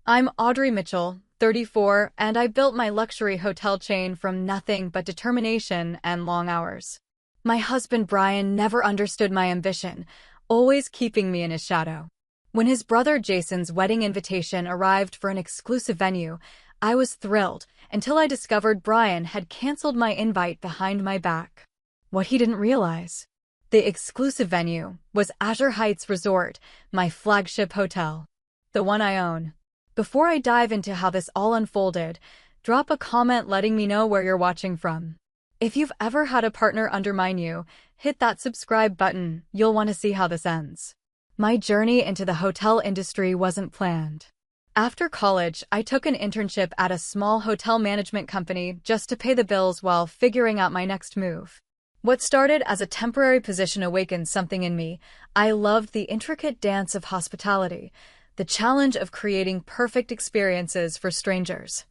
I'm Audrey Mitchell, 34, and I built my luxury hotel chain from nothing but determination and long hours. My husband Brian never understood my ambition, always keeping me in his shadow. When his brother Jason's wedding invitation arrived for an exclusive venue, I was thrilled until I discovered Brian had canceled my invite behind my back. What he didn't realize: the exclusive venue was Azure Heights Resort, my flagship hotel, the one I own. Before I dive into how this all unfolded, drop a comment letting me know where you're watching from. If you've ever had a partner undermine you, hit that subscribe button. You'll want to see how this ends. My journey into the hotel industry wasn't planned. After college, I took an internship at a small hotel management company just to pay the bills while figuring out my next move. What started as a temporary position awakened something in me. I loved the intricate dance of hospitality, the challenge of creating perfect experiences for strangers.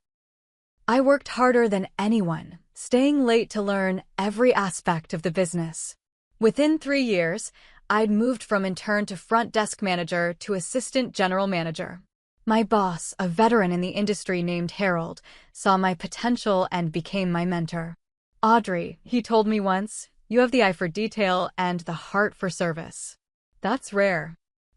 I worked harder than anyone, staying late to learn every aspect of the business. Within 3 years, I'd moved from intern to front desk manager to assistant general manager. My boss, a veteran in the industry named Harold, saw my potential and became my mentor. "Audrey," he told me once, "you have the eye for detail and the heart for service." That's rare.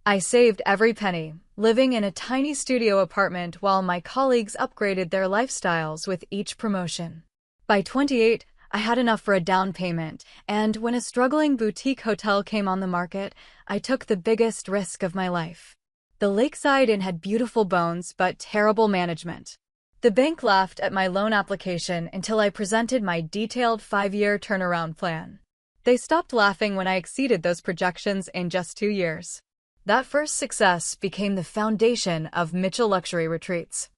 I saved every penny, living in a tiny studio apartment while my colleagues upgraded their lifestyles with each promotion. By 28, I had enough for a down payment, and when a struggling boutique hotel came on the market, I took the biggest risk of my life. The Lakeside Inn had beautiful bones but terrible management. The bank laughed at my loan application until I presented my detailed 5-year turnaround plan. They stopped laughing when I exceeded those projections in just 2 years. That first success became the foundation of Mitchell Luxury Retreats.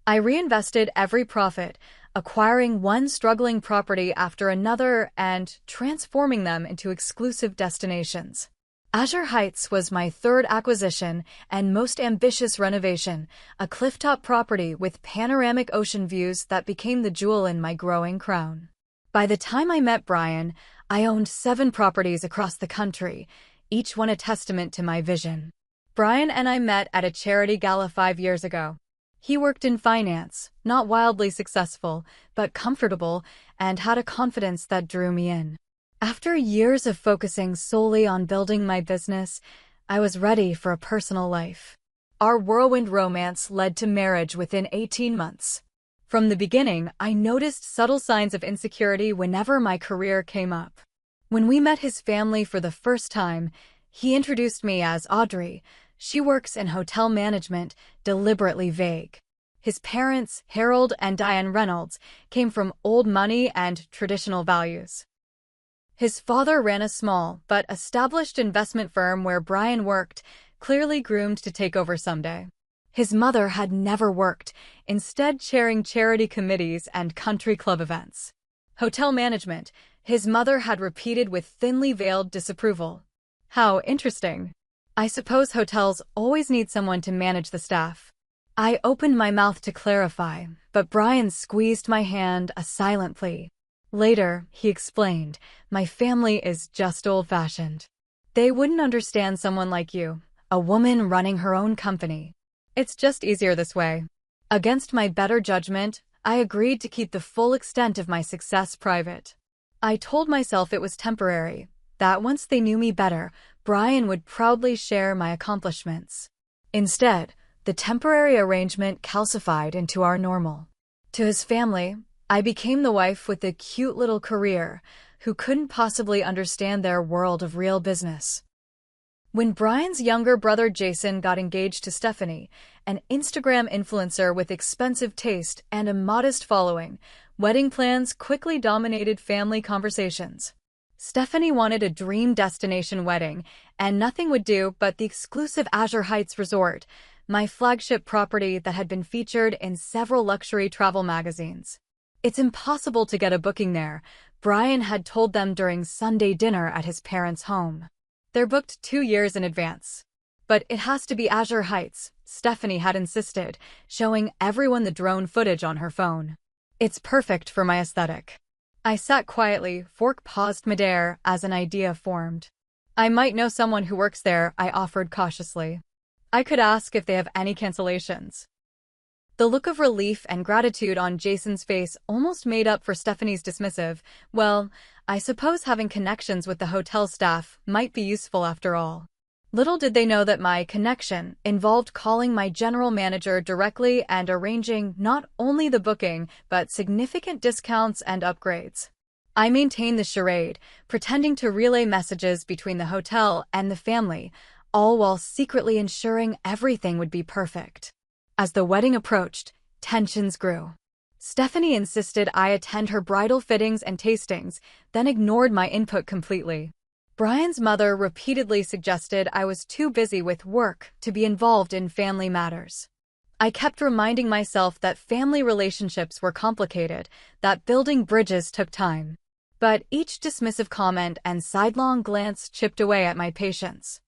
I reinvested every profit, acquiring one struggling property after another and transforming them into exclusive destinations. Azure Heights was my third acquisition and most ambitious renovation, a clifftop property with panoramic ocean views that became the jewel in my growing crown. By the time I met Brian, I owned 7 properties across the country, each one a testament to my vision. Brian and I met at a charity gala 5 years ago. He worked in finance, not wildly successful, but comfortable, and had a confidence that drew me in. After years of focusing solely on building my business, I was ready for a personal life. Our whirlwind romance led to marriage within 18 months. From the beginning, I noticed subtle signs of insecurity whenever my career came up. When we met his family for the first time, he introduced me as Audrey. She works in hotel management, deliberately vague. His parents, Harold and Diane Reynolds, came from old money and traditional values. His father ran a small but established investment firm where Brian worked, clearly groomed to take over someday. His mother had never worked, instead chairing charity committees and country club events. Hotel management, his mother had repeated with thinly veiled disapproval. How interesting. I suppose hotels always need someone to manage the staff. I opened my mouth to clarify, but Brian squeezed my hand, a silent plea. Later, he explained, "My family is just old-fashioned. They wouldn't understand someone like you, a woman running her own company. It's just easier this way." Against my better judgment, I agreed to keep the full extent of my success private. I told myself it was temporary, that once they knew me better, Brian would proudly share my accomplishments. Instead, the temporary arrangement calcified into our normal. To his family, I became the wife with a cute little career who couldn't possibly understand their world of real business. When Brian's younger brother Jason got engaged to Stephanie, an Instagram influencer with expensive taste and a modest following, wedding plans quickly dominated family conversations. Stephanie wanted a dream destination wedding, and nothing would do but the exclusive Azure Heights Resort, my flagship property that had been featured in several luxury travel magazines. "It's impossible to get a booking there," Brian had told them during Sunday dinner at his parents' home. "They're booked 2 years in advance." "But it has to be Azure Heights," Stephanie had insisted, showing everyone the drone footage on her phone. "It's perfect for my aesthetic." I sat quietly, fork paused midair as an idea formed. "I might know someone who works there," I offered cautiously. I could ask if they have any cancellations. The look of relief and gratitude on Jason's face almost made up for Stephanie's dismissive, "Well, I suppose having connections with the hotel staff might be useful after all." Little did they know that my connection involved calling my general manager directly and arranging not only the booking, but significant discounts and upgrades. I maintained the charade, pretending to relay messages between the hotel and the family, all while secretly ensuring everything would be perfect. As the wedding approached, tensions grew. Stephanie insisted I attend her bridal fittings and tastings, then ignored my input completely. Brian's mother repeatedly suggested I was too busy with work to be involved in family matters. I kept reminding myself that family relationships were complicated, that building bridges took time. But each dismissive comment and sidelong glance chipped away at my patience.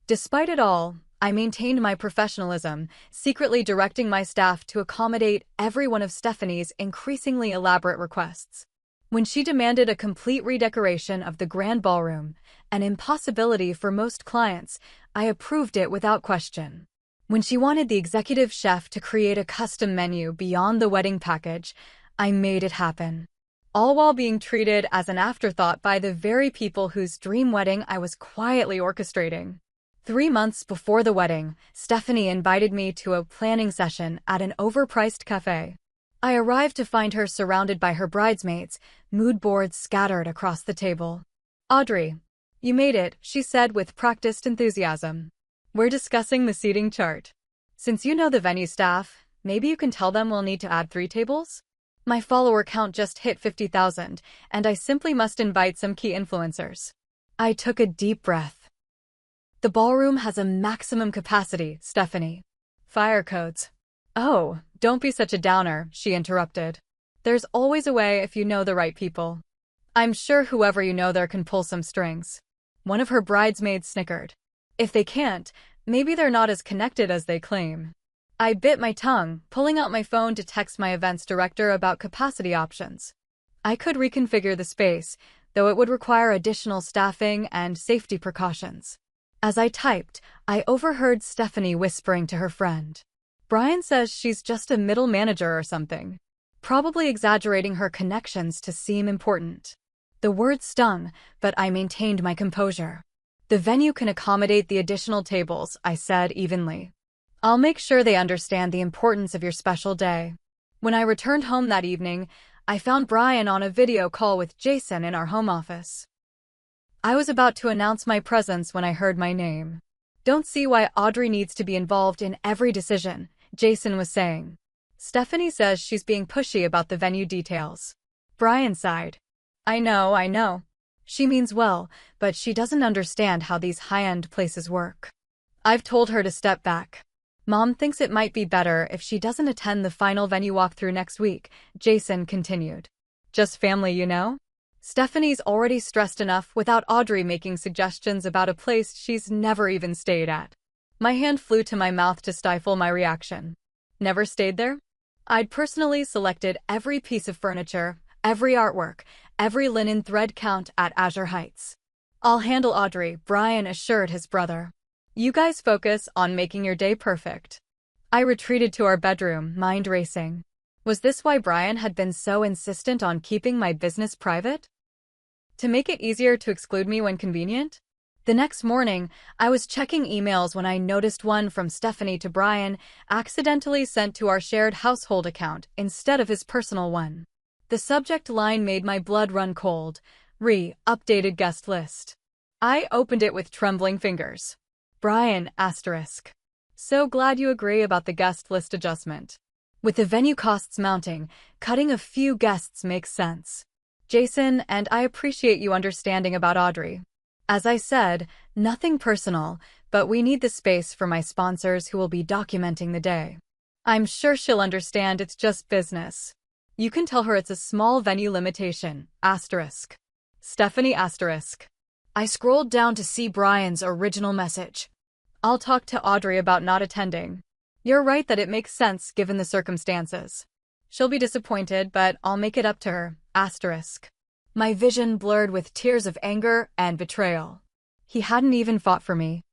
Despite it all, I maintained my professionalism, secretly directing my staff to accommodate every one of Stephanie's increasingly elaborate requests. When she demanded a complete redecoration of the grand ballroom, an impossibility for most clients, I approved it without question. When she wanted the executive chef to create a custom menu beyond the wedding package, I made it happen. All while being treated as an afterthought by the very people whose dream wedding I was quietly orchestrating. 3 months before the wedding, Stephanie invited me to a planning session at an overpriced cafe. I arrived to find her surrounded by her bridesmaids, mood boards scattered across the table. "Audrey, you made it," she said with practiced enthusiasm. "We're discussing the seating chart. Since you know the venue staff, maybe you can tell them we'll need to add 3 tables? My follower count just hit 50,000, and I simply must invite some key influencers." I took a deep breath. "The ballroom has a maximum capacity, Stephanie. Fire codes." "Oh, don't be such a downer," she interrupted. "There's always a way if you know the right people. I'm sure whoever you know there can pull some strings." One of her bridesmaids snickered. "If they can't, maybe they're not as connected as they claim." I bit my tongue, pulling out my phone to text my events director about capacity options. I could reconfigure the space, though it would require additional staffing and safety precautions. As I typed, I overheard Stephanie whispering to her friend. "Brian says she's just a middle manager or something, probably exaggerating her connections to seem important." The words stung, but I maintained my composure. "The venue can accommodate the additional tables," I said evenly. "I'll make sure they understand the importance of your special day." When I returned home that evening, I found Brian on a video call with Jason in our home office. I was about to announce my presence when I heard my name. "Don't see why Audrey needs to be involved in every decision," Jason was saying. "Stephanie says she's being pushy about the venue details." Brian sighed. I know. She means well, but she doesn't understand how these high-end places work. I've told her to step back. Mom thinks it might be better if she doesn't attend the final venue walkthrough next week," Jason continued. "Just family, you know? Stephanie's already stressed enough without Audrey making suggestions about a place she's never even stayed at." My hand flew to my mouth to stifle my reaction. Never stayed there? I'd personally selected every piece of furniture, every artwork, every linen thread count at Azure Heights. "I'll handle Audrey," Brian assured his brother. "You guys focus on making your day perfect." I retreated to our bedroom, mind racing. Was this why Brian had been so insistent on keeping my business private? To make it easier to exclude me when convenient? The next morning, I was checking emails when I noticed one from Stephanie to Brian, accidentally sent to our shared household account instead of his personal one. The subject line made my blood run cold. "Updated guest list." I opened it with trembling fingers. Brian, asterisk. "So glad you agree about the guest list adjustment. With the venue costs mounting, cutting a few guests makes sense. Jason, and I appreciate you understanding about Audrey. As I said, nothing personal, but we need the space for my sponsors who will be documenting the day. I'm sure she'll understand it's just business. You can tell her it's a small venue limitation, asterisk." Stephanie, asterisk. I scrolled down to see Brian's original message. "I'll talk to Audrey about not attending. You're right that it makes sense given the circumstances. She'll be disappointed, but I'll make it up to her, asterisk." My vision blurred with tears of anger and betrayal. He hadn't even fought for me.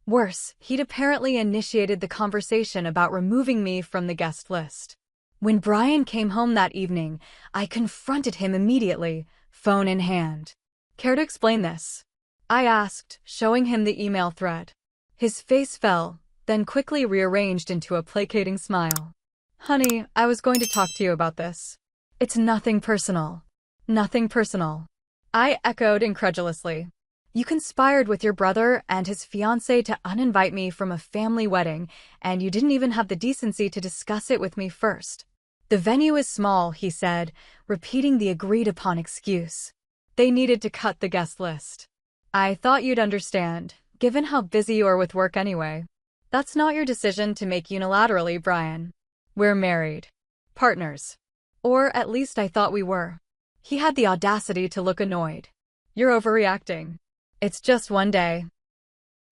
Worse, he'd apparently initiated the conversation about removing me from the guest list. When Brian came home that evening, I confronted him immediately, phone in hand. Care to explain this? I asked, showing him the email thread. His face fell, then quickly rearranged into a placating smile. Honey, I was going to talk to you about this. It's nothing personal. Nothing personal. I echoed incredulously. You conspired with your brother and his fiancée to uninvite me from a family wedding, and you didn't even have the decency to discuss it with me first. The venue is small, he said, repeating the agreed-upon excuse. They needed to cut the guest list. I thought you'd understand, given how busy you are with work anyway. That's not your decision to make unilaterally, Brian. We're married. Partners. Or at least I thought we were. He had the audacity to look annoyed. You're overreacting. It's just one day.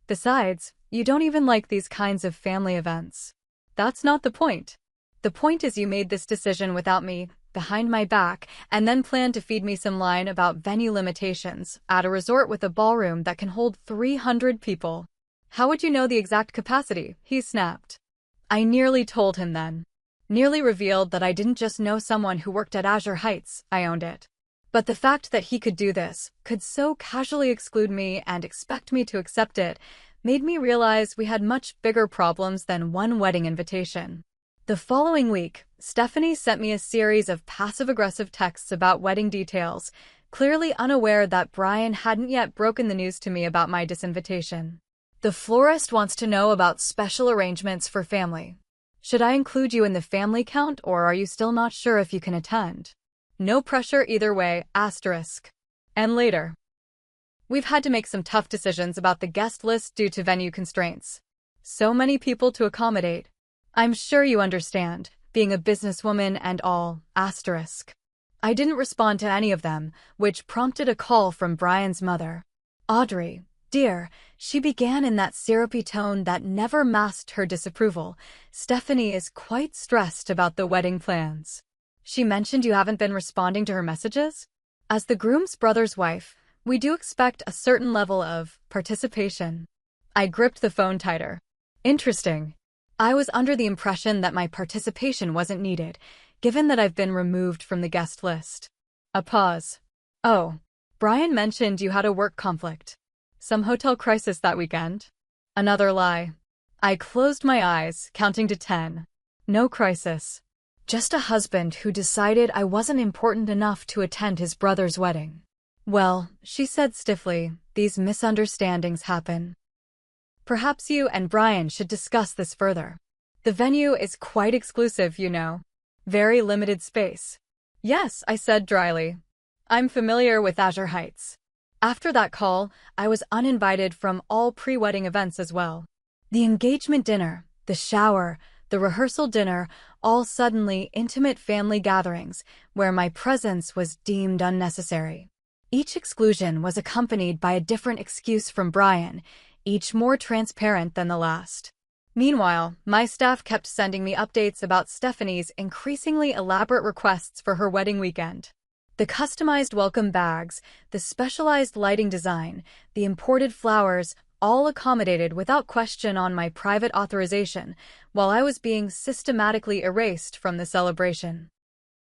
Besides, you don't even like these kinds of family events. That's not the point. The point is you made this decision without me, behind my back, and then planned to feed me some line about venue limitations at a resort with a ballroom that can hold 300 people. How would you know the exact capacity? He snapped. I nearly told him then. Nearly revealed that I didn't just know someone who worked at Azure Heights, I owned it. But the fact that he could do this, could so casually exclude me and expect me to accept it, made me realize we had much bigger problems than one wedding invitation. The following week, Stephanie sent me a series of passive-aggressive texts about wedding details, clearly unaware that Brian hadn't yet broken the news to me about my disinvitation. The florist wants to know about special arrangements for family. Should I include you in the family count, or are you still not sure if you can attend? No pressure either way, asterisk. And later. We've had to make some tough decisions about the guest list due to venue constraints. So many people to accommodate. I'm sure you understand, being a businesswoman and all, asterisk. I didn't respond to any of them, which prompted a call from Brian's mother. Audrey, dear, she began in that syrupy tone that never masked her disapproval. Stephanie is quite stressed about the wedding plans. She mentioned you haven't been responding to her messages? As the groom's brother's wife, we do expect a certain level of participation. I gripped the phone tighter. Interesting. I was under the impression that my participation wasn't needed, given that I've been removed from the guest list. A pause. Oh, Brian mentioned you had a work conflict. Some hotel crisis that weekend? Another lie. I closed my eyes, counting to 10. No crisis. Just a husband who decided I wasn't important enough to attend his brother's wedding. Well, she said stiffly, these misunderstandings happen. Perhaps you and Brian should discuss this further. The venue is quite exclusive, you know. Very limited space. Yes, I said dryly. I'm familiar with Azure Heights. After that call, I was uninvited from all pre-wedding events as well. The engagement dinner, the shower, the rehearsal dinner, all suddenly intimate family gatherings where my presence was deemed unnecessary. Each exclusion was accompanied by a different excuse from Brian, each more transparent than the last. Meanwhile, my staff kept sending me updates about Stephanie's increasingly elaborate requests for her wedding weekend. The customized welcome bags, the specialized lighting design, the imported flowers, all accommodated without question on my private authorization, while I was being systematically erased from the celebration.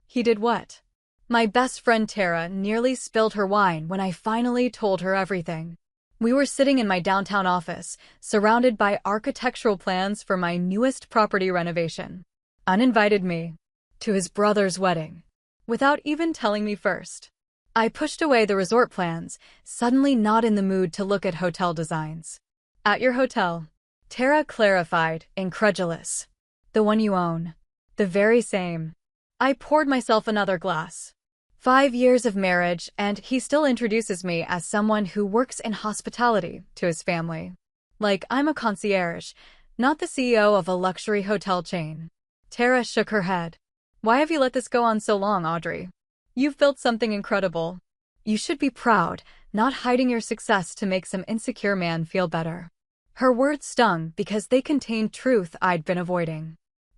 He did what? My best friend Tara nearly spilled her wine when I finally told her everything. We were sitting in my downtown office, surrounded by architectural plans for my newest property renovation. Uninvited me to his brother's wedding, without even telling me first. I pushed away the resort plans, suddenly not in the mood to look at hotel designs. At your hotel, Tara clarified, incredulous. The one you own. The very same. I poured myself another glass. 5 years of marriage, and he still introduces me as someone who works in hospitality to his family. Like I'm a concierge, not the CEO of a luxury hotel chain. Tara shook her head. Why have you let this go on so long, Audrey? You've built something incredible. You should be proud, not hiding your success to make some insecure man feel better. Her words stung because they contained truth I'd been avoiding.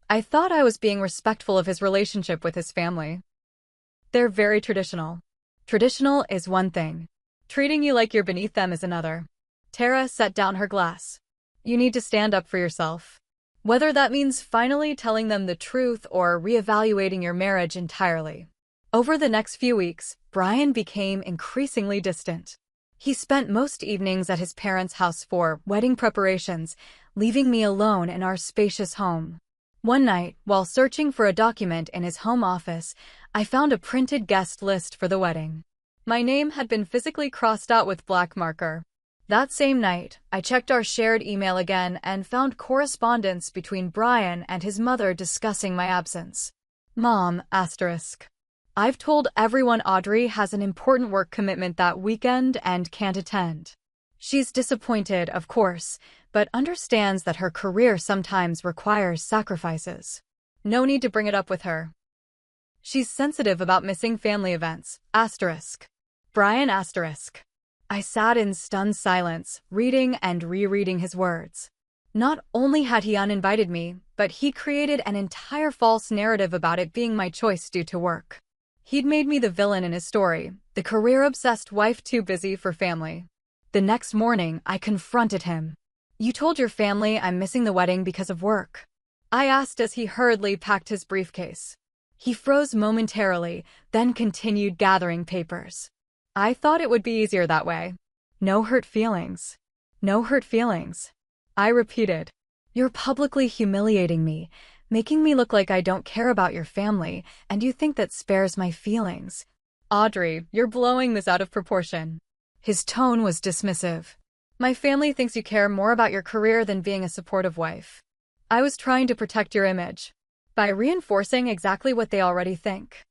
I thought I was being respectful of his relationship with his family. They're very traditional. Traditional is one thing. Treating you like you're beneath them is another. Tara set down her glass. You need to stand up for yourself. Whether that means finally telling them the truth or reevaluating your marriage entirely. Over the next few weeks, Brian became increasingly distant. He spent most evenings at his parents' house for wedding preparations, leaving me alone in our spacious home. One night, while searching for a document in his home office, I found a printed guest list for the wedding. My name had been physically crossed out with black marker. That same night, I checked our shared email again and found correspondence between Brian and his mother discussing my absence. Mom, asterisk. I've told everyone Audrey has an important work commitment that weekend and can't attend. She's disappointed, of course, but understands that her career sometimes requires sacrifices. No need to bring it up with her. She's sensitive about missing family events, asterisk. Brian, asterisk. I sat in stunned silence, reading and rereading his words. Not only had he uninvited me, but he created an entire false narrative about it being my choice due to work. He'd made me the villain in his story, the career-obsessed wife too busy for family. The next morning, I confronted him. You told your family I'm missing the wedding because of work. I asked as he hurriedly packed his briefcase. He froze momentarily, then continued gathering papers. I thought it would be easier that way. No hurt feelings. No hurt feelings. I repeated. You're publicly humiliating me, making me look like I don't care about your family, and you think that spares my feelings. Audrey, you're blowing this out of proportion. His tone was dismissive. My family thinks you care more about your career than being a supportive wife. I was trying to protect your image by reinforcing exactly what they already think.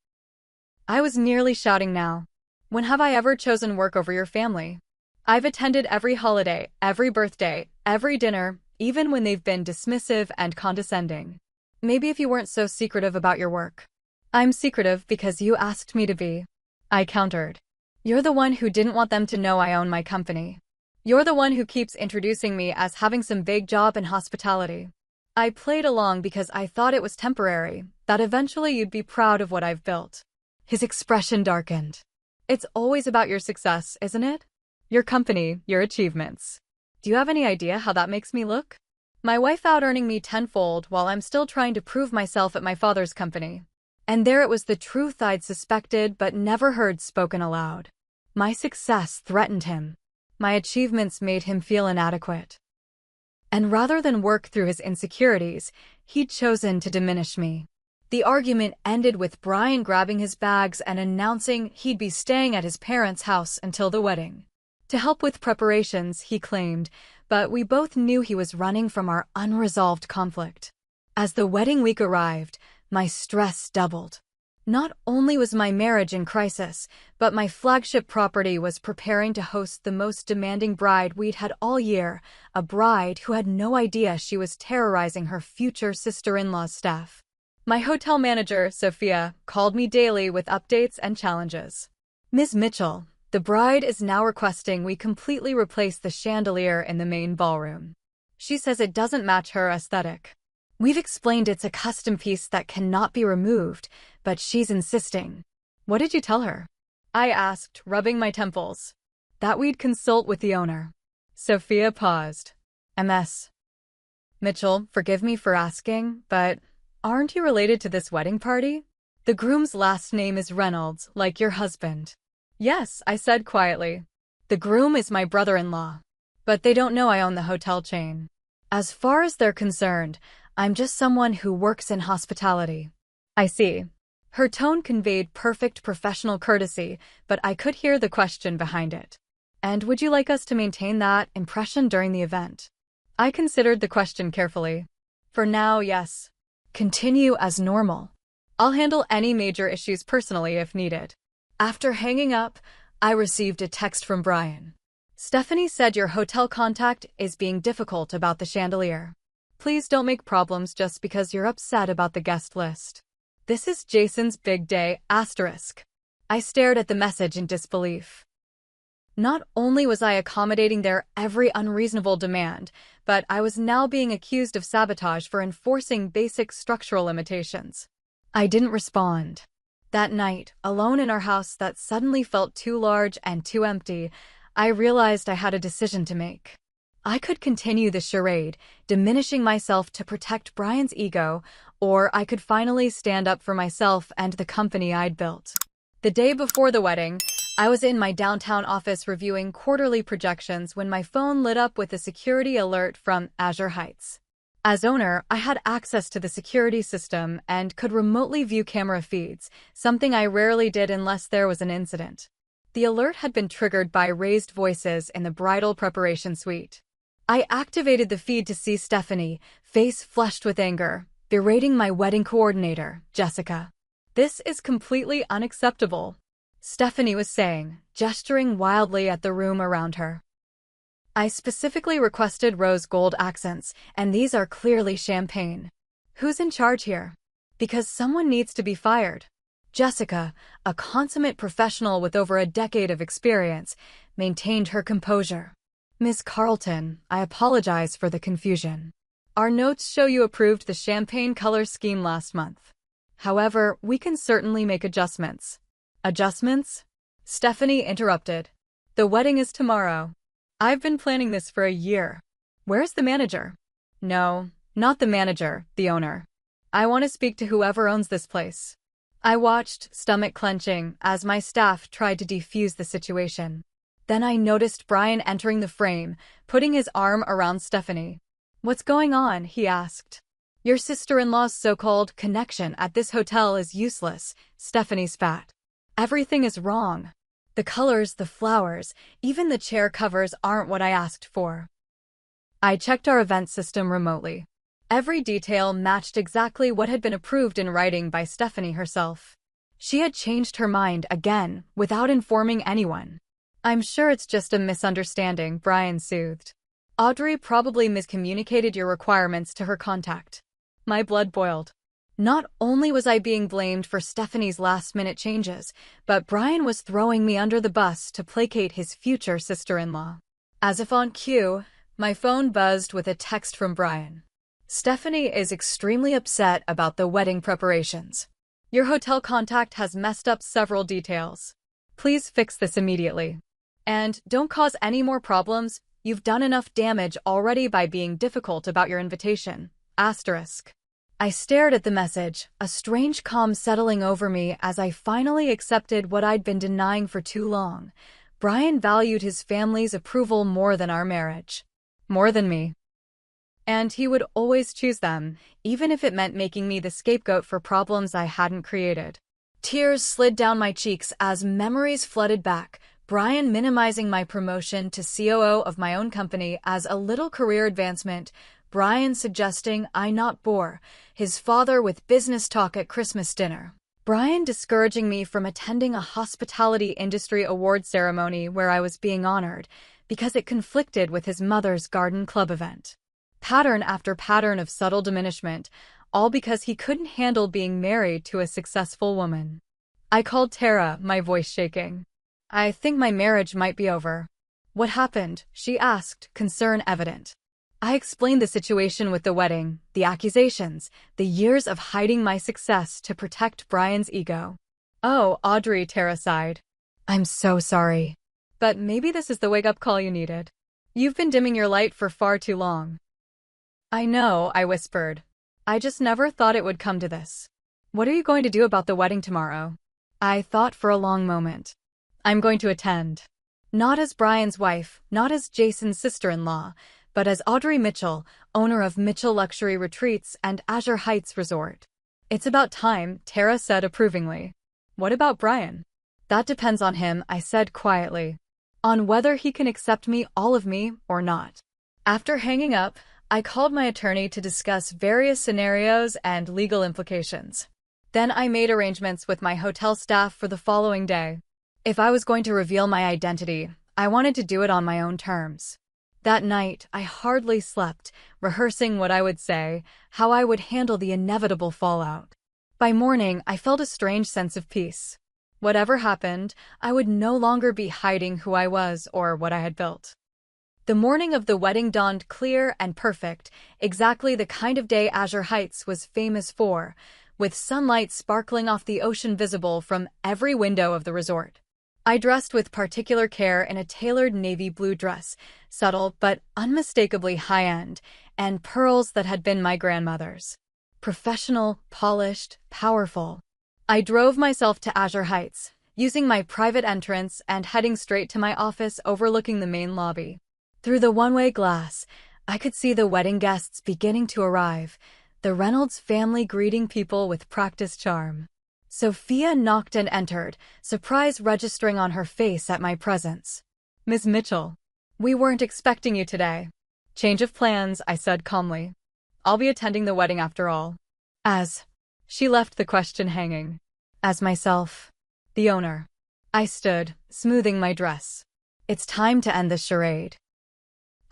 I was nearly shouting now. When have I ever chosen work over your family? I've attended every holiday, every birthday, every dinner, even when they've been dismissive and condescending. Maybe if you weren't so secretive about your work. I'm secretive because you asked me to be. I countered. You're the one who didn't want them to know I own my company. You're the one who keeps introducing me as having some vague job in hospitality. I played along because I thought it was temporary, that eventually you'd be proud of what I've built. His expression darkened. It's always about your success, isn't it? Your company, your achievements. Do you have any idea how that makes me look? My wife out earning me tenfold while I'm still trying to prove myself at my father's company. And there it was, the truth I'd suspected but never heard spoken aloud. My success threatened him. My achievements made him feel inadequate. And rather than work through his insecurities, he'd chosen to diminish me. The argument ended with Brian grabbing his bags and announcing he'd be staying at his parents' house until the wedding. To help with preparations, he claimed, but we both knew he was running from our unresolved conflict. As the wedding week arrived, my stress doubled. Not only was my marriage in crisis, but my flagship property was preparing to host the most demanding bride we'd had all year, a bride who had no idea she was terrorizing her future sister-in-law's staff. My hotel manager, Sophia, called me daily with updates and challenges. Ms. Mitchell, the bride is now requesting we completely replace the chandelier in the main ballroom. She says it doesn't match her aesthetic. We've explained it's a custom piece that cannot be removed, but she's insisting. What did you tell her? I asked, rubbing my temples. That we'd consult with the owner. Sophia paused. MS. Mitchell, forgive me for asking, but aren't you related to this wedding party? The groom's last name is Reynolds, like your husband. Yes, I said quietly. The groom is my brother-in-law. But they don't know I own the hotel chain. As far as they're concerned, I'm just someone who works in hospitality. I see. Her tone conveyed perfect professional courtesy, but I could hear the question behind it. And would you like us to maintain that impression during the event? I considered the question carefully. For now, yes. Continue as normal. I'll handle any major issues personally if needed. After hanging up, I received a text from Brian. Stephanie said your hotel contact is being difficult about the chandelier. Please don't make problems just because you're upset about the guest list. This is Jason's big day, asterisk. I stared at the message in disbelief. Not only was I accommodating their every unreasonable demand, but I was now being accused of sabotage for enforcing basic structural limitations. I didn't respond. That night, alone in our house that suddenly felt too large and too empty, I realized I had a decision to make. I could continue the charade, diminishing myself to protect Brian's ego, or I could finally stand up for myself and the company I'd built. The day before the wedding, I was in my downtown office reviewing quarterly projections when my phone lit up with a security alert from Azure Heights. As owner, I had access to the security system and could remotely view camera feeds, something I rarely did unless there was an incident. The alert had been triggered by raised voices in the bridal preparation suite. I activated the feed to see Stephanie, face flushed with anger, berating my wedding coordinator, Jessica. "This is completely unacceptable," Stephanie was saying, gesturing wildly at the room around her. "I specifically requested rose gold accents, and these are clearly champagne. Who's in charge here? Because someone needs to be fired." Jessica, a consummate professional with over a decade of experience, maintained her composure. "Ms. Carlton, I apologize for the confusion. Our notes show you approved the champagne color scheme last month. However, we can certainly make adjustments." "Adjustments?" Stephanie interrupted. "The wedding is tomorrow. I've been planning this for a year. Where's the manager?" "No, not the manager, the owner. I want to speak to whoever owns this place." I watched, stomach clenching, as my staff tried to defuse the situation. Then I noticed Brian entering the frame, putting his arm around Stephanie. "What's going on?" he asked. "Your sister-in-law's so-called connection at this hotel is useless," Stephanie spat. "Everything is wrong. The colors, the flowers, even the chair covers aren't what I asked for." I checked our event system remotely. Every detail matched exactly what had been approved in writing by Stephanie herself. She had changed her mind again, without informing anyone. "I'm sure it's just a misunderstanding," Brian soothed. "Audrey probably miscommunicated your requirements to her contact." My blood boiled. Not only was I being blamed for Stephanie's last-minute changes, but Brian was throwing me under the bus to placate his future sister-in-law. As if on cue, my phone buzzed with a text from Brian. "Stephanie is extremely upset about the wedding preparations. Your hotel contact has messed up several details. Please fix this immediately. And don't cause any more problems. You've done enough damage already by being difficult about your invitation. Asterisk." I stared at the message, a strange calm settling over me as I finally accepted what I'd been denying for too long. Brian valued his family's approval more than our marriage. More than me. And he would always choose them, even if it meant making me the scapegoat for problems I hadn't created. Tears slid down my cheeks as memories flooded back, Brian minimizing my promotion to COO of my own company as a little career advancement, Brian suggesting I not bore his father with business talk at Christmas dinner. Brian discouraging me from attending a hospitality industry award ceremony where I was being honored because it conflicted with his mother's garden club event. Pattern after pattern of subtle diminishment, all because he couldn't handle being married to a successful woman. I called Tara, my voice shaking. "I think my marriage might be over." "What happened?" she asked, concern evident. I explained the situation with the wedding, the accusations, the years of hiding my success to protect Brian's ego. "Oh, Audrey," Tara sighed. "I'm so sorry. But maybe this is the wake-up call you needed. You've been dimming your light for far too long." "I know," I whispered. "I just never thought it would come to this." "What are you going to do about the wedding tomorrow?" I thought for a long moment. "I'm going to attend. Not as Brian's wife, not as Jason's sister-in-law, but as Audrey Mitchell, owner of Mitchell Luxury Retreats and Azure Heights Resort." "It's about time," Tara said approvingly. "What about Brian?" "That depends on him," I said quietly. "On whether he can accept me, all of me, or not." After hanging up, I called my attorney to discuss various scenarios and legal implications. Then I made arrangements with my hotel staff for the following day. If I was going to reveal my identity, I wanted to do it on my own terms. That night, I hardly slept, rehearsing what I would say, how I would handle the inevitable fallout. By morning, I felt a strange sense of peace. Whatever happened, I would no longer be hiding who I was or what I had built. The morning of the wedding dawned clear and perfect, exactly the kind of day Azure Heights was famous for, with sunlight sparkling off the ocean visible from every window of the resort. I dressed with particular care in a tailored navy blue dress, subtle but unmistakably high-end, and pearls that had been my grandmother's. Professional, polished, powerful. I drove myself to Azure Heights, using my private entrance and heading straight to my office overlooking the main lobby. Through the one-way glass, I could see the wedding guests beginning to arrive, the Reynolds family greeting people with practiced charm. Sophia knocked and entered, surprise registering on her face at my presence. "Miss Mitchell, we weren't expecting you today." "Change of plans," I said calmly. "I'll be attending the wedding after all." "As..." She left the question hanging. "As myself, the owner." I stood, smoothing my dress. It's time to end this charade.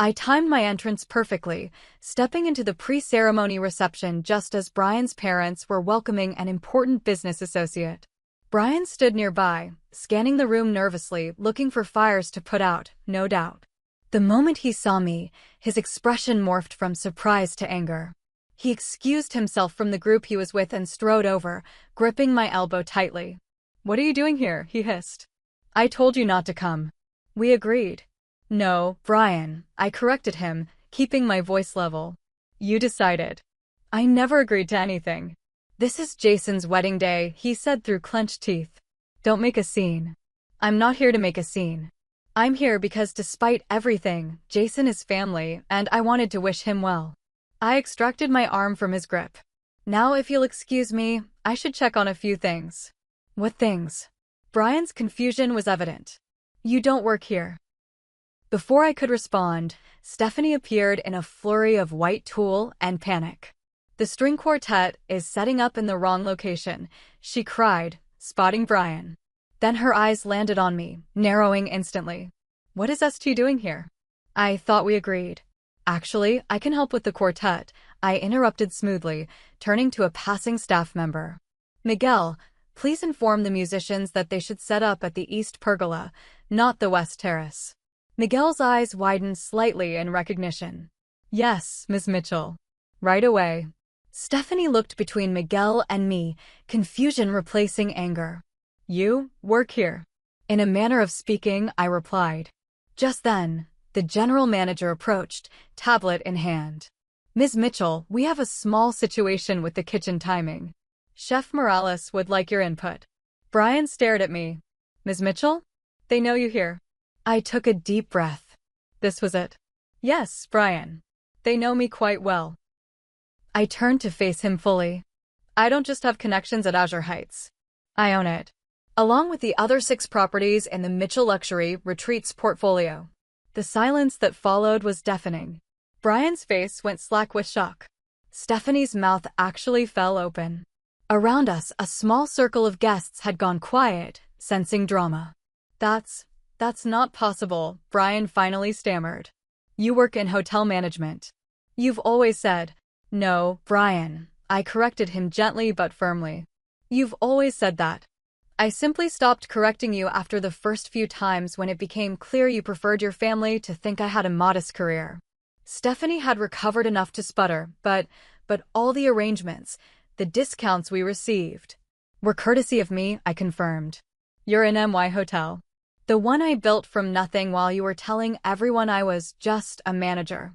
I timed my entrance perfectly, stepping into the pre-ceremony reception just as Brian's parents were welcoming an important business associate. Brian stood nearby, scanning the room nervously, looking for fires to put out, no doubt. The moment he saw me, his expression morphed from surprise to anger. He excused himself from the group he was with and strode over, gripping my elbow tightly. "What are you doing here?" he hissed. "I told you not to come." "We agreed." "No, Brian," I corrected him, keeping my voice level. "You decided." "I never agreed to anything." "This is Jason's wedding day," he said through clenched teeth. "Don't make a scene." "I'm not here to make a scene. I'm here because despite everything, Jason is family, and I wanted to wish him well." I extracted my arm from his grip. "Now if you'll excuse me, I should check on a few things." "What things?" Brian's confusion was evident. "You don't work here." Before I could respond, Stephanie appeared in a flurry of white tulle and panic. "The string quartet is setting up in the wrong location," she cried, spotting Brian. Then her eyes landed on me, narrowing instantly. "What is ST doing here?" "I thought we agreed." "Actually, I can help with the quartet," I interrupted smoothly, turning to a passing staff member. "Miguel, please inform the musicians that they should set up at the East Pergola, not the West Terrace." Miguel's eyes widened slightly in recognition. "Yes, Miss Mitchell. Right away." Stephanie looked between Miguel and me, confusion replacing anger. "You work here?" In a manner of speaking, I replied. Just then, the general manager approached, tablet in hand. "Ms. Mitchell, we have a small situation with the kitchen timing. Chef Morales would like your input." Brian stared at me. "Ms. Mitchell? They know you here." I took a deep breath. This was it. "Yes, Brian. They know me quite well." I turned to face him fully. "I don't just have connections at Azure Heights. I own it, along with the other 6 properties in the Mitchell Luxury Retreats portfolio." The silence that followed was deafening. Brian's face went slack with shock. Stephanie's mouth actually fell open. Around us, a small circle of guests had gone quiet, sensing drama. That's not possible," Brian finally stammered. "You work in hotel management. You've always said..." "No, Brian," I corrected him gently but firmly. "You've always said that. I simply stopped correcting you after the first few times when it became clear you preferred your family to think I had a modest career." Stephanie had recovered enough to sputter, but all the arrangements, the discounts we received, were courtesy of me, I confirmed. "You're in MY Hotel. The one I built from nothing while you were telling everyone I was just a manager."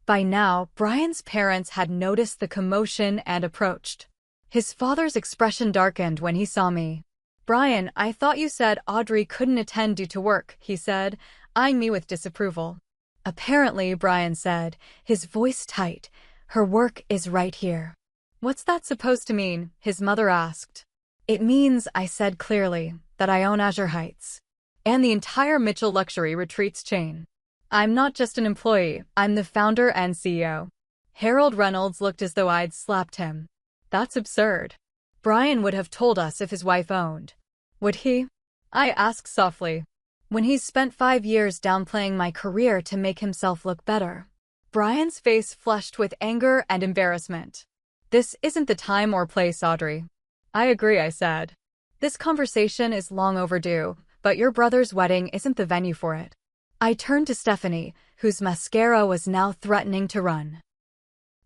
By now, Brian's parents had noticed the commotion and approached. His father's expression darkened when he saw me. "Brian, I thought you said Audrey couldn't attend due to work," he said, eyeing me with disapproval. "Apparently," Brian said, his voice tight, "her work is right here." "What's that supposed to mean?" his mother asked. "It means," I said clearly, "that I own Azure Heights and the entire Mitchell Luxury Retreats chain. I'm not just an employee, I'm the founder and CEO." Harold Reynolds looked as though I'd slapped him. "That's absurd. Brian would have told us if his wife owned." "Would he?" I asked softly. "When he's spent 5 years downplaying my career to make himself look better." Brian's face flushed with anger and embarrassment. "This isn't the time or place, Audrey." "I agree," I said. "This conversation is long overdue, but your brother's wedding isn't the venue for it." I turned to Stephanie, whose mascara was now threatening to run.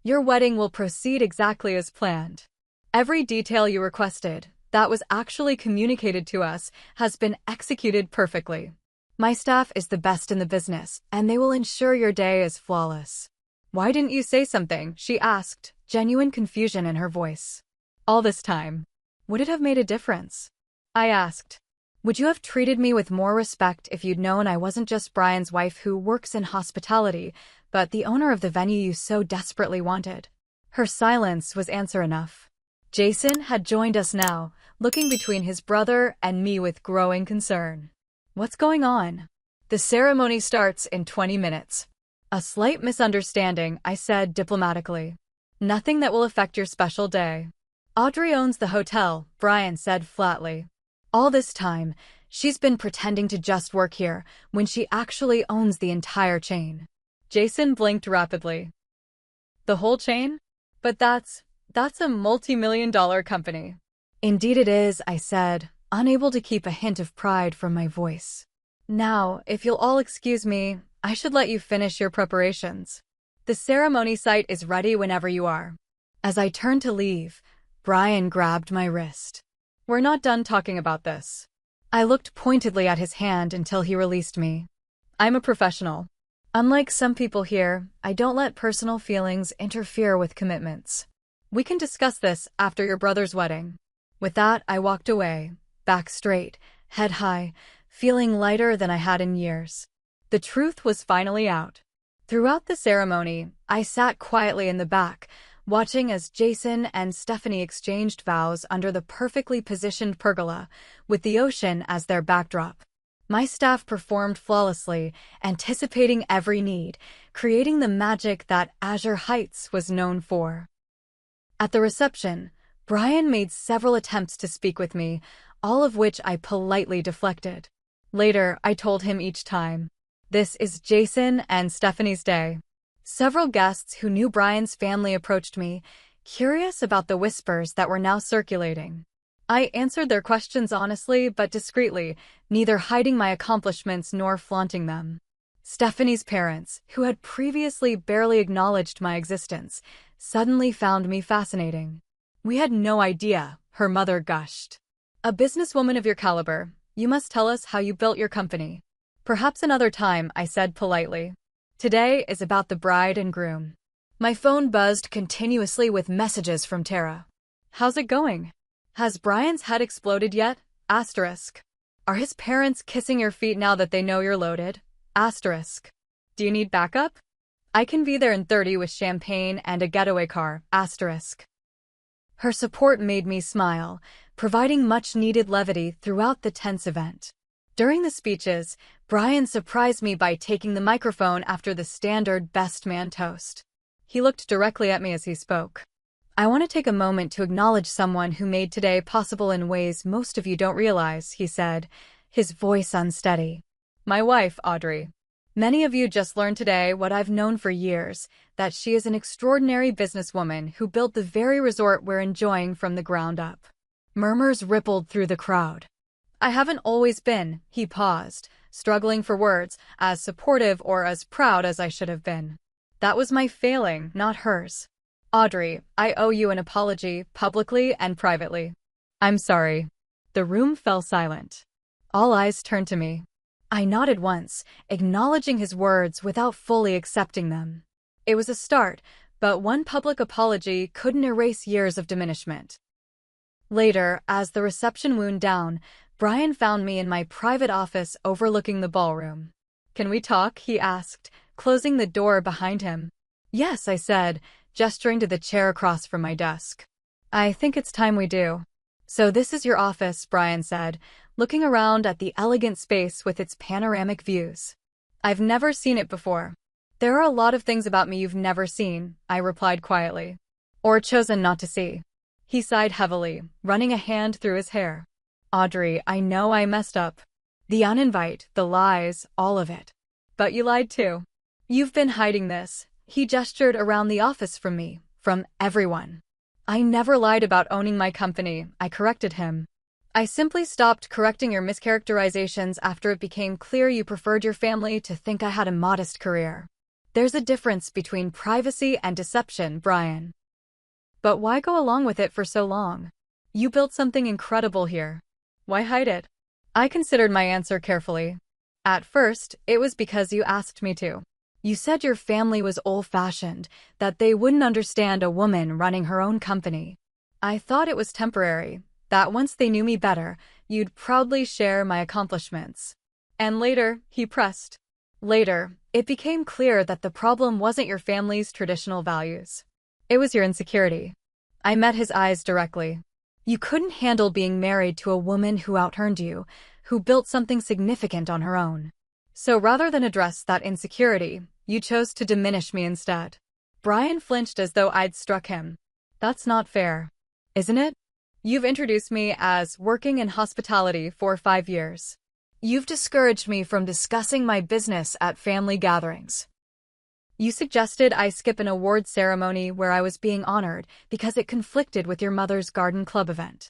"Your wedding will proceed exactly as planned. Every detail you requested, that was actually communicated to us has been executed perfectly. My staff is the best in the business, and they will ensure your day is flawless. Why didn't you say something? She asked, genuine confusion in her voice. All this time. Would it have made a difference? I asked. Would you have treated me with more respect if you'd known I wasn't just Brian's wife who works in hospitality, but the owner of the venue you so desperately wanted? Her silence was answer enough. Jason had joined us now, looking between his brother and me with growing concern. What's going on? The ceremony starts in 20 minutes. A slight misunderstanding, I said diplomatically. Nothing that will affect your special day. Audrey owns the hotel, Brian said flatly. All this time, she's been pretending to just work here when she actually owns the entire chain. Jason blinked rapidly. The whole chain? But that's a multi-million-dollar company. Indeed it is, I said, unable to keep a hint of pride from my voice. Now, if you'll all excuse me, I should let you finish your preparations. The ceremony site is ready whenever you are. As I turned to leave, Brian grabbed my wrist. We're not done talking about this. I looked pointedly at his hand until he released me. I'm a professional. Unlike some people here, I don't let personal feelings interfere with commitments. We can discuss this after your brother's wedding. With that, I walked away, back straight, head high, feeling lighter than I had in years. The truth was finally out. Throughout the ceremony, I sat quietly in the back, watching as Jason and Stephanie exchanged vows under the perfectly positioned pergola, with the ocean as their backdrop. My staff performed flawlessly, anticipating every need, creating the magic that Azure Heights was known for. At the reception, Brian made several attempts to speak with me, all of which I politely deflected. Later, I told him each time, "This is Jason and Stephanie's day." Several guests who knew Brian's family approached me, curious about the whispers that were now circulating. I answered their questions honestly but discreetly, neither hiding my accomplishments nor flaunting them. Stephanie's parents, who had previously barely acknowledged my existence, suddenly found me fascinating. "We had no idea," her mother gushed. "A businesswoman of your caliber, you must tell us how you built your company." "Perhaps another time," I said politely. "Today is about the bride and groom." My phone buzzed continuously with messages from Tara. "How's it going? Has Brian's head exploded yet? Asterisk. Are his parents kissing your feet now that they know you're loaded? Asterisk. Do you need backup? I can be there in 30 with champagne and a getaway car. Asterisk." Her support made me smile, providing much-needed levity throughout the tense event. During the speeches, Brian surprised me by taking the microphone after the standard best man toast. He looked directly at me as he spoke. "I want to take a moment to acknowledge someone who made today possible in ways most of you don't realize," he said, his voice unsteady. "My wife, Audrey. Many of you just learned today what I've known for years, that she is an extraordinary businesswoman who built the very resort we're enjoying from the ground up." Murmurs rippled through the crowd. "I haven't always been," he paused, struggling for words, "as supportive or as proud as I should have been. That was my failing, not hers. Audrey, I owe you an apology, publicly and privately." "I'm sorry." The room fell silent. All eyes turned to me. I nodded once, acknowledging his words without fully accepting them. It was a start, but one public apology couldn't erase years of diminishment. Later, as the reception wound down, Brian found me in my private office overlooking the ballroom. "Can we talk?" he asked, closing the door behind him. "Yes," I said, gesturing to the chair across from my desk. "I think it's time we do." "So this is your office," Brian said, looking around at the elegant space with its panoramic views. "I've never seen it before." "There are a lot of things about me you've never seen," I replied quietly. "Or chosen not to see." He sighed heavily, running a hand through his hair. "Audrey, I know I messed up. The uninvite, the lies, all of it. But you lied too. You've been hiding this." He gestured around the office from me, from everyone. "I never lied about owning my company," I corrected him. "I simply stopped correcting your mischaracterizations after it became clear you preferred your family to think I had a modest career. There's a difference between privacy and deception, Brian." "But why go along with it for so long?" You built something incredible here. Why hide it? I considered my answer carefully. At first, it was because you asked me to. You said your family was old-fashioned, that they wouldn't understand a woman running her own company. I thought it was temporary, that once they knew me better, you'd proudly share my accomplishments. And later, he pressed. Later, it became clear that the problem wasn't your family's traditional values. It was your insecurity. I met his eyes directly. You couldn't handle being married to a woman who out-earned you, who built something significant on her own. So rather than address that insecurity, you chose to diminish me instead. Brian flinched as though I'd struck him. That's not fair. Isn't it? You've introduced me as working in hospitality for 5 years. You've discouraged me from discussing my business at family gatherings. You suggested I skip an award ceremony where I was being honored because it conflicted with your mother's garden club event.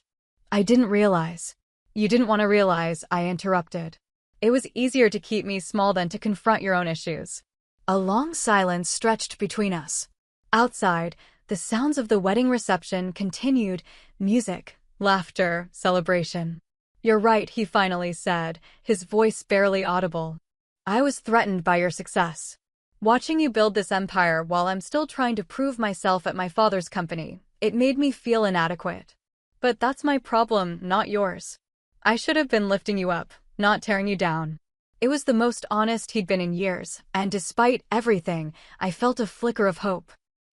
I didn't realize. You didn't want to realize, I interrupted. It was easier to keep me small than to confront your own issues. A long silence stretched between us. Outside, the sounds of the wedding reception continued, music, laughter, celebration. You're right, he finally said, his voice barely audible. I was threatened by your success. Watching you build this empire while I'm still trying to prove myself at my father's company, it made me feel inadequate. But that's my problem, not yours. I should have been lifting you up, not tearing you down. It was the most honest he'd been in years, and despite everything, I felt a flicker of hope.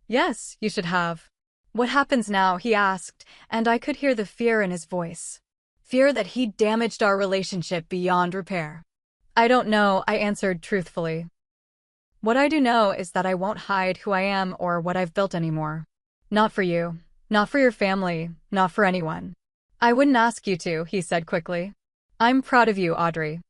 Yes, you should have. What happens now, he asked, and I could hear the fear in his voice. Fear that he'd damaged our relationship beyond repair. I don't know, I answered truthfully. What I do know is that I won't hide who I am or what I've built anymore. Not for you, not for your family, not for anyone. I wouldn't ask you to, he said quickly. I'm proud of you, Audrey.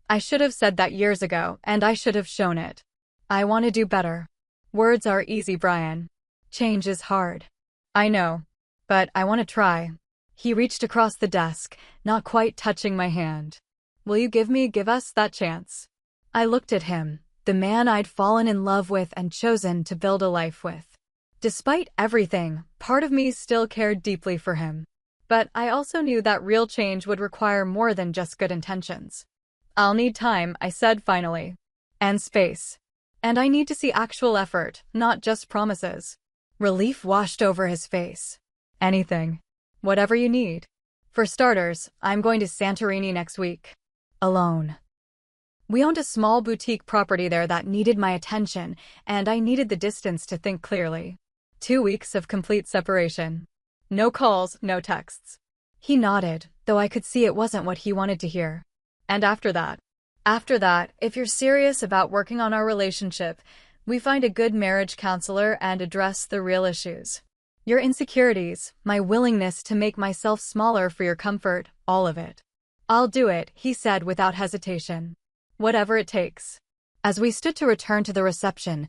I should have said that years ago, and I should have shown it. I want to do better. Words are easy, Brian. Change is hard. I know, but I want to try. He reached across the desk, not quite touching my hand. Will you give us that chance? I looked at him, the man I'd fallen in love with and chosen to build a life with. Despite everything, part of me still cared deeply for him. But I also knew that real change would require more than just good intentions. I'll need time, I said finally. And space. And I need to see actual effort, not just promises. Relief washed over his face. Anything. Whatever you need. For starters, I'm going to Santorini next week. Alone. We owned a small boutique property there that needed my attention, and I needed the distance to think clearly. 2 weeks of complete separation. No calls, no texts. He nodded, though I could see it wasn't what he wanted to hear. And after that, if you're serious about working on our relationship, we find a good marriage counselor and address the real issues. Your insecurities, my willingness to make myself smaller for your comfort, all of it. I'll do it, he said without hesitation. Whatever it takes. As we stood to return to the reception,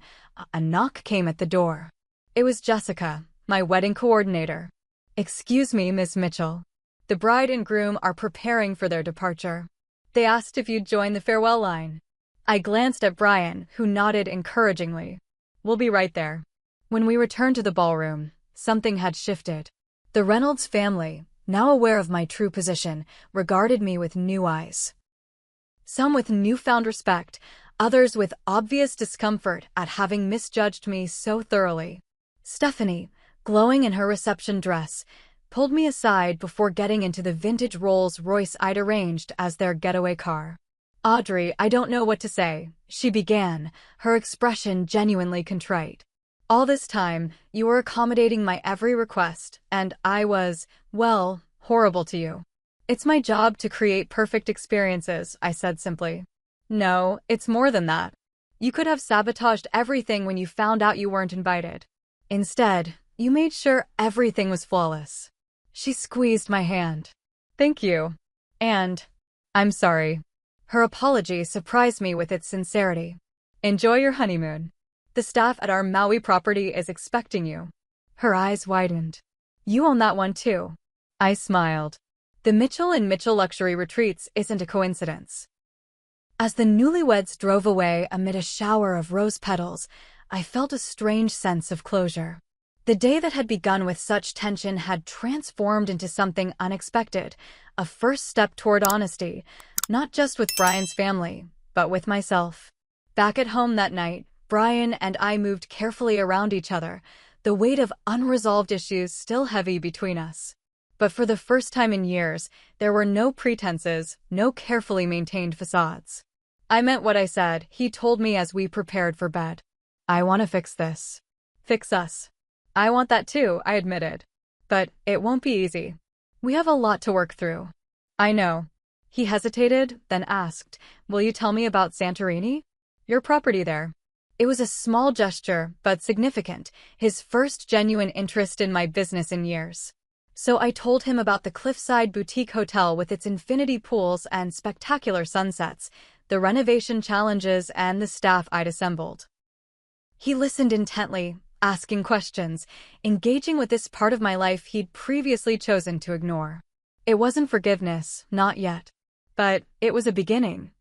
a knock came at the door. It was Jessica, my wedding coordinator. Excuse me, Miss Mitchell. The bride and groom are preparing for their departure. They asked if you'd join the farewell line. I glanced at Brian, who nodded encouragingly. We'll be right there. When we returned to the ballroom, something had shifted. The Reynolds family, now aware of my true position, regarded me with new eyes. Some with newfound respect, others with obvious discomfort at having misjudged me so thoroughly. Stephanie, glowing in her reception dress, pulled me aside before getting into the vintage Rolls-Royce I'd arranged as their getaway car. Audrey, I don't know what to say, she began, her expression genuinely contrite. All this time, you were accommodating my every request, and I was, well, horrible to you. It's my job to create perfect experiences, I said simply. No, it's more than that. You could have sabotaged everything when you found out you weren't invited. Instead, you made sure everything was flawless. She squeezed my hand. Thank you. And, I'm sorry. Her apology surprised me with its sincerity. Enjoy your honeymoon. The staff at our Maui property is expecting you. Her eyes widened. You own that one too. I smiled. The Mitchell & Mitchell Luxury Retreats isn't a coincidence. As the newlyweds drove away amid a shower of rose petals, I felt a strange sense of closure. The day that had begun with such tension had transformed into something unexpected, a first step toward honesty, not just with Brian's family, but with myself. Back at home that night, Brian and I moved carefully around each other, the weight of unresolved issues still heavy between us. But for the first time in years, there were no pretenses, no carefully maintained facades. I meant what I said, he told me as we prepared for bed. I want to fix this. Fix us. I want that too, I admitted. But it won't be easy. We have a lot to work through. I know. He hesitated, then asked, will you tell me about Santorini? Your property there. It was a small gesture, but significant, his first genuine interest in my business in years. So I told him about the cliffside boutique hotel with its infinity pools and spectacular sunsets, the renovation challenges, and the staff I'd assembled. He listened intently, asking questions, engaging with this part of my life he'd previously chosen to ignore. It wasn't forgiveness, not yet. But it was a beginning.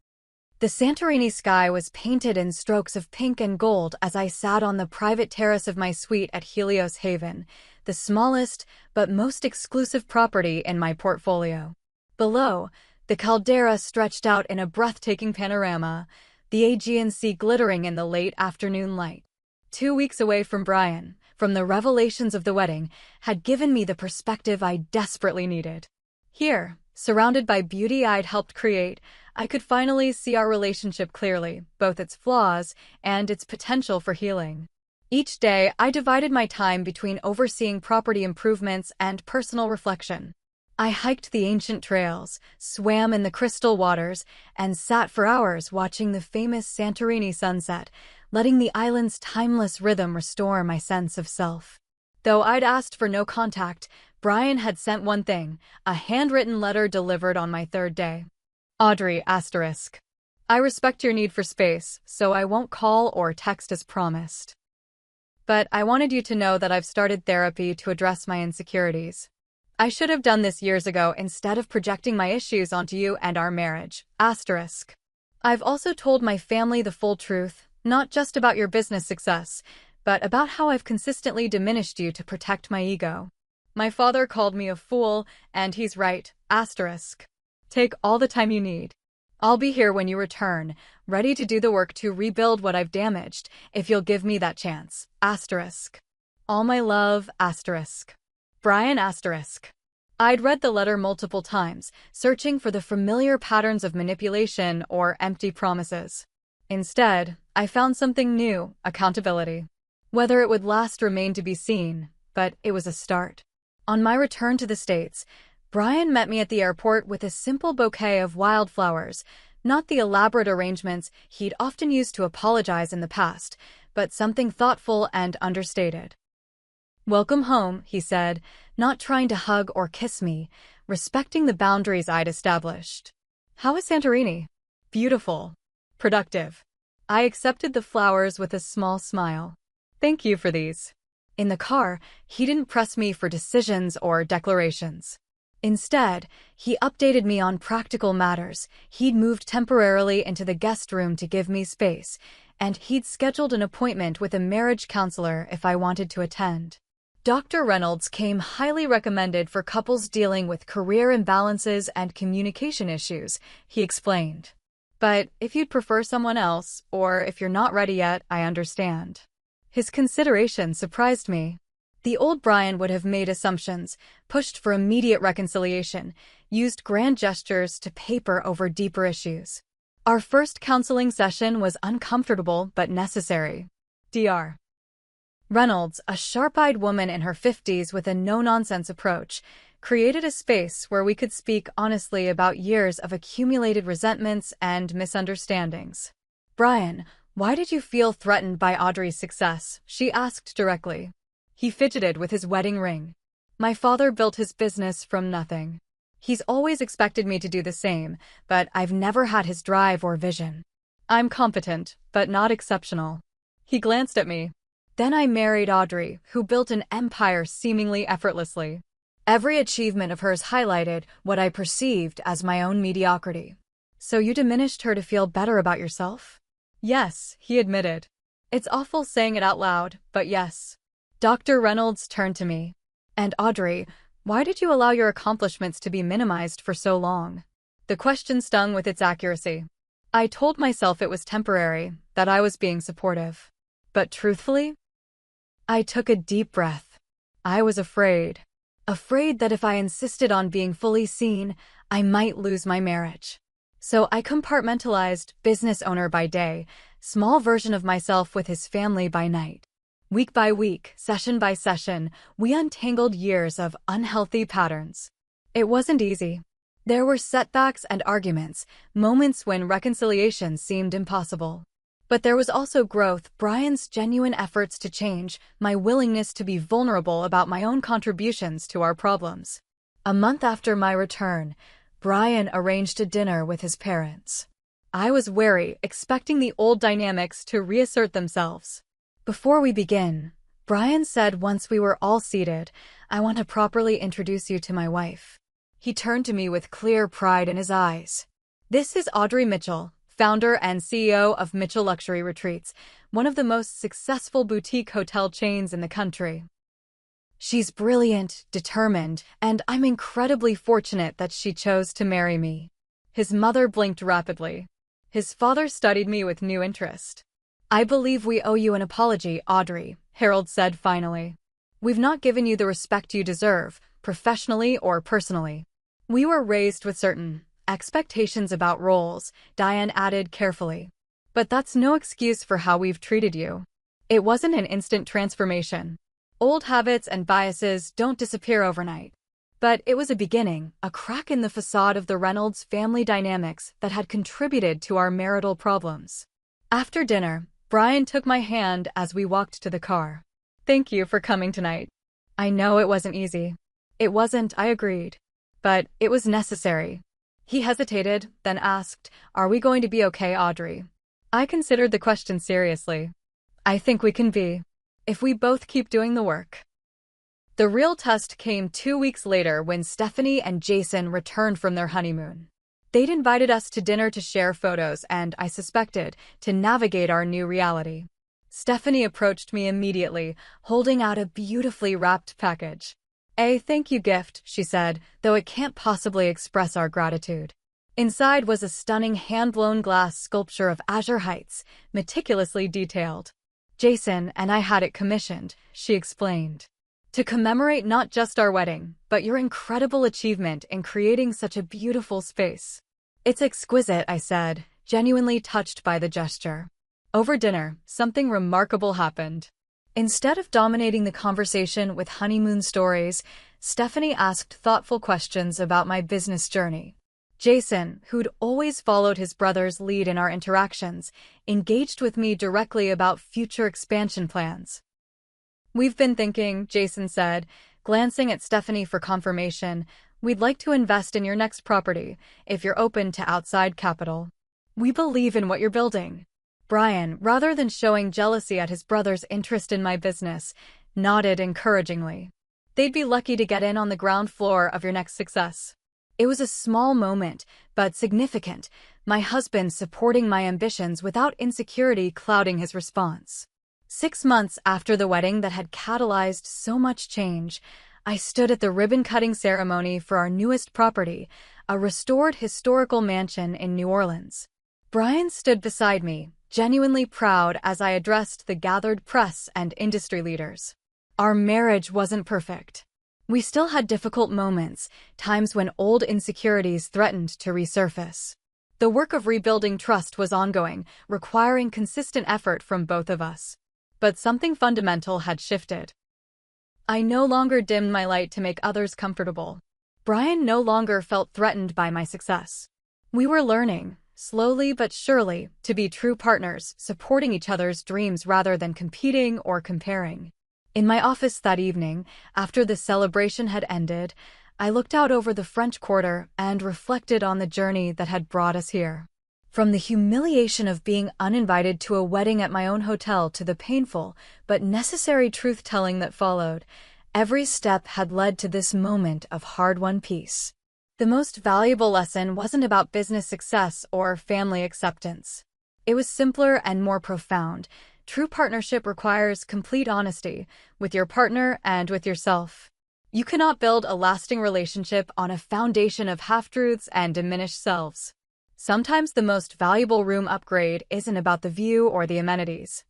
The Santorini sky was painted in strokes of pink and gold as I sat on the private terrace of my suite at Helios Haven, the smallest but most exclusive property in my portfolio. Below, the caldera stretched out in a breathtaking panorama, the Aegean Sea glittering in the late afternoon light. 2 weeks away from Brian, from the revelations of the wedding, had given me the perspective I desperately needed. Here, surrounded by beauty I'd helped create, I could finally see our relationship clearly, both its flaws and its potential for healing. Each day, I divided my time between overseeing property improvements and personal reflection. I hiked the ancient trails, swam in the crystal waters, and sat for hours watching the famous Santorini sunset, letting the island's timeless rhythm restore my sense of self. Though I'd asked for no contact, Brian had sent one thing, a handwritten letter delivered on my third day. Audrey, asterisk. I respect your need for space, so I won't call or text as promised. But I wanted you to know that I've started therapy to address my insecurities. I should have done this years ago instead of projecting my issues onto you and our marriage, asterisk. I've also told my family the full truth, not just about your business success, but about how I've consistently diminished you to protect my ego. My father called me a fool, and he's right, asterisk. Take all the time you need. I'll be here when you return, ready to do the work to rebuild what I've damaged, if you'll give me that chance, asterisk. All my love, asterisk. Brian, asterisk. I'd read the letter multiple times, searching for the familiar patterns of manipulation or empty promises. Instead, I found something new, accountability. Whether it would last remained to be seen, but it was a start. On my return to the States, Brian met me at the airport with a simple bouquet of wildflowers, not the elaborate arrangements he'd often used to apologize in the past, but something thoughtful and understated. Welcome home, he said, not trying to hug or kiss me, respecting the boundaries I'd established. How is Santorini? Beautiful. Productive. I accepted the flowers with a small smile. Thank you for these. In the car, he didn't press me for decisions or declarations. Instead, he updated me on practical matters. He'd moved temporarily into the guest room to give me space, and he'd scheduled an appointment with a marriage counselor if I wanted to attend. Dr. Reynolds came highly recommended for couples dealing with career imbalances and communication issues, he explained. But if you'd prefer someone else, or if you're not ready yet, I understand. His consideration surprised me. The old Brian would have made assumptions, pushed for immediate reconciliation, used grand gestures to paper over deeper issues. Our first counseling session was uncomfortable but necessary. Dr. Reynolds, a sharp-eyed woman in her 50s with a no-nonsense approach, created a space where we could speak honestly about years of accumulated resentments and misunderstandings. Brian, why did you feel threatened by Audrey's success? She asked directly. He fidgeted with his wedding ring. My father built his business from nothing. He's always expected me to do the same, but I've never had his drive or vision. I'm competent, but not exceptional. He glanced at me. Then I married Audrey, who built an empire seemingly effortlessly. Every achievement of hers highlighted what I perceived as my own mediocrity. So you diminished her to feel better about yourself? Yes, he admitted. It's awful saying it out loud, but yes. Dr. Reynolds turned to me. And Audrey, why did you allow your accomplishments to be minimized for so long? The question stung with its accuracy. I told myself it was temporary, that I was being supportive. But truthfully, I took a deep breath. I was afraid. Afraid that if I insisted on being fully seen, I might lose my marriage. So I compartmentalized, business owner by day, small version of myself with his family by night. Week by week, session by session, we untangled years of unhealthy patterns. It wasn't easy. There were setbacks and arguments, moments when reconciliation seemed impossible. But there was also growth, Brian's genuine efforts to change, my willingness to be vulnerable about my own contributions to our problems. A month after my return, Brian arranged a dinner with his parents. I was wary, expecting the old dynamics to reassert themselves. Before we begin, Brian said once we were all seated, I want to properly introduce you to my wife. He turned to me with clear pride in his eyes. This is Audrey Mitchell, founder and CEO of Mitchell Luxury Retreats, one of the most successful boutique hotel chains in the country. She's brilliant, determined, and I'm incredibly fortunate that she chose to marry me. His mother blinked rapidly. His father studied me with new interest. I believe we owe you an apology, Audrey, Harold said finally. We've not given you the respect you deserve, professionally or personally. We were raised with certain expectations about roles, Diane added carefully. But that's no excuse for how we've treated you. It wasn't an instant transformation. Old habits and biases don't disappear overnight. But it was a beginning, a crack in the facade of the Reynolds family dynamics that had contributed to our marital problems. After dinner, Brian took my hand as we walked to the car. Thank you for coming tonight. I know it wasn't easy. It wasn't, I agreed. But it was necessary. He hesitated, then asked, Are we going to be okay, Audrey? I considered the question seriously. I think we can be, if we both keep doing the work. The real test came 2 weeks later when Stephanie and Jason returned from their honeymoon. They'd invited us to dinner to share photos and, I suspected, to navigate our new reality. Stephanie approached me immediately, holding out a beautifully wrapped package. A thank you gift, she said, though it can't possibly express our gratitude. Inside was a stunning hand-blown glass sculpture of Azure Heights, meticulously detailed. Jason and I had it commissioned, she explained. To commemorate not just our wedding, but your incredible achievement in creating such a beautiful space. It's exquisite, I said, genuinely touched by the gesture. Over dinner, something remarkable happened. Instead of dominating the conversation with honeymoon stories, Stephanie asked thoughtful questions about my business journey. Jason, who'd always followed his brother's lead in our interactions, engaged with me directly about future expansion plans. We've been thinking, Jason said, glancing at Stephanie for confirmation, we'd like to invest in your next property, if you're open to outside capital. We believe in what you're building. Brian, rather than showing jealousy at his brother's interest in my business, nodded encouragingly. They'd be lucky to get in on the ground floor of your next success. It was a small moment, but significant, my husband supporting my ambitions without insecurity clouding his response. 6 months after the wedding that had catalyzed so much change, I stood at the ribbon-cutting ceremony for our newest property, a restored historical mansion in New Orleans. Brian stood beside me, genuinely proud as I addressed the gathered press and industry leaders. Our marriage wasn't perfect. We still had difficult moments, times when old insecurities threatened to resurface. The work of rebuilding trust was ongoing, requiring consistent effort from both of us. But something fundamental had shifted. I no longer dimmed my light to make others comfortable. Brian no longer felt threatened by my success. We were learning, slowly but surely, to be true partners, supporting each other's dreams rather than competing or comparing. In my office that evening, after the celebration had ended, I looked out over the French Quarter and reflected on the journey that had brought us here. From the humiliation of being uninvited to a wedding at my own hotel to the painful but necessary truth-telling that followed, every step had led to this moment of hard-won peace. The most valuable lesson wasn't about business success or family acceptance. It was simpler and more profound. True partnership requires complete honesty with your partner and with yourself. You cannot build a lasting relationship on a foundation of half-truths and diminished selves. Sometimes the most valuable room upgrade isn't about the view or the amenities.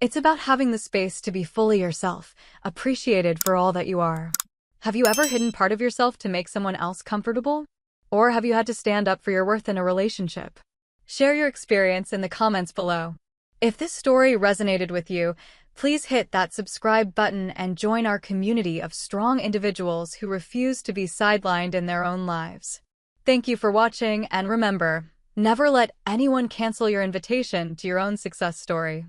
It's about having the space to be fully yourself, appreciated for all that you are. Have you ever hidden part of yourself to make someone else comfortable? Or have you had to stand up for your worth in a relationship? Share your experience in the comments below. If this story resonated with you, please hit that subscribe button and join our community of strong individuals who refuse to be sidelined in their own lives. Thank you for watching, and remember, never let anyone cancel your invitation to your own success story.